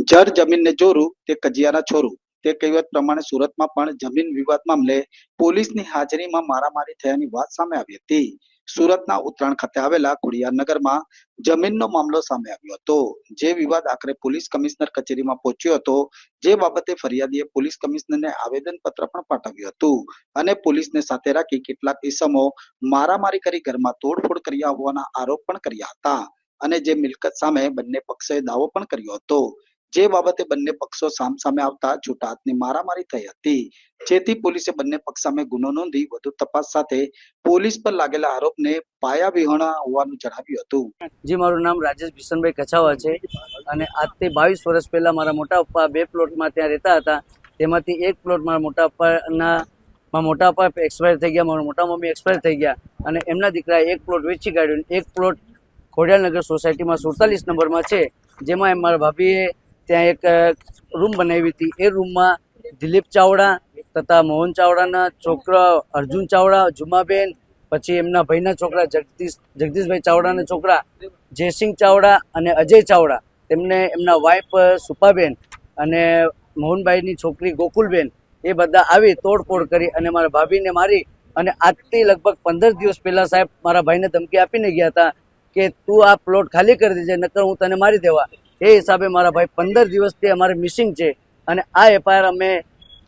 જર જમીનને જોરું તે કજિયાના છોરું તે કહેવત પ્રમાણે સુરતમાં પણ જમીન વિવાદ મામલે પોલીસની હાજરીમાં મારામારી થયાની વાત સામે આવી હતી. સુરતના ઉત્તરાયણ ખાતે આવેલા ખોડિયારનગરમાં જમીનનો મામલો સામે આવ્યો હતો. જે વિવાદ આખરે પોલીસ કમિશનર કચેરીમાં પહોંચ્યો હતો. જે બાબતે ફરિયાદીએ પોલીસ કમિશનરને આવેદનપત્ર પણ પાઠવ્યું હતું અને પોલીસને સાથે રાખી કેટલાક ઇસમો મારામારી કરી ઘરમાં તોડફોડ કર્યા હોવાના આરોપ પણ કર્યા હતા અને જે મિલકત સામે બંને પક્ષોએ દાવો પણ કર્યો હતો. જે બાબતે બંને પક્ષો સામસામે આવતા છૂટા હાથની મારામારી થઈ હતી. જેથી પોલીસે બંને પક્ષ સામે ગુનો નોંધી વધુ તપાસ સાથે પોલીસ પર લાગેલા આરોપને પાયા વિહોણા હોવાનું જણાવ્યું હતું. જી, મારું નામ રાજેશ ભીષણભાઈ કછાવા છે અને આજથી 22 વર્ષ પહેલા મારા મોટા પપ્પા 2 પ્લોટમાં ત્યાં રહેતા હતા. તેમાંથી એક પ્લોટ મારા મોટા પપ્પા એક્સપાયર થઈ ગયા, મારા મોટા મમ્મી એક્સપાયર થઈ ગયા અને એમના દીકરાએ એક પ્લોટ વેચી કાઢ્યો. એક પ્લોટ ખોડિયારનગર સોસાયટીમાં 47 નંબરમાં છે, જેમાં મારા ભાભીએ ત્યાં એક રૂમ બનાવી હતી. એ રૂમમાં દિલીપ ચાવડા તથા મોહન ચાવડાના છોકરા અર્જુન ચાવડા, જુમાબેન, પછી એમના ભાઈના છોકરા જગદીશભાઈ ચાવડાના છોકરા જયસિંહ ચાવડા અને અજય ચાવડા, તેમને એમના વાઇફ સુપાબેન અને મોહનભાઈની છોકરી ગોકુલબેન, એ બધા આવી તોડફોડ કરી અને મારા ભાભીને મારી. અને આજથી લગભગ 15 દિવસ પહેલા સાહેબ મારા ભાઈને ધમકી આપીને ગયા હતા કે તું આ પ્લોટ ખાલી કરી દેજે, નકર હું તને મારી દેવા. એ હિસાબે મારા ભાઈ 15 દિવસથી અમારે મિસિંગ છે અને આ એફઆઈઆર અમે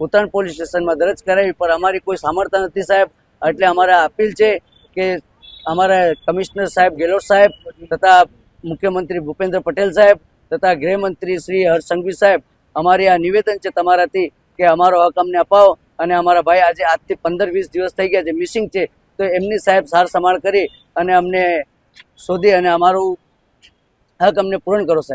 ઉત્તરાયણ પોલીસ સ્ટેશનમાં દરજ કરાવી, પણ અમારી કોઈ સામર્થ્ય નથી સાહેબ. એટલે અમારા અપીલ છે કે અમારા કમિશનર સાહેબ ગેહલોત સાહેબ તથા મુખ્યમંત્રી ભૂપેન્દ્ર પટેલ સાહેબ તથા ગૃહમંત્રી શ્રી હર્ષ સંઘવી સાહેબ, અમારી આ નિવેદન છે તમારાથી કે અમારો હક અમને અપાવો. અને અમારા ભાઈ આજે આજથી 15-20 દિવસ થઈ ગયા છે મિસિંગ છે, તો એમની સાહેબ સાર સંભાળ કરી અને અમને શોધી અને અમારું હક અમને પૂર્ણ કરો સાહેબ.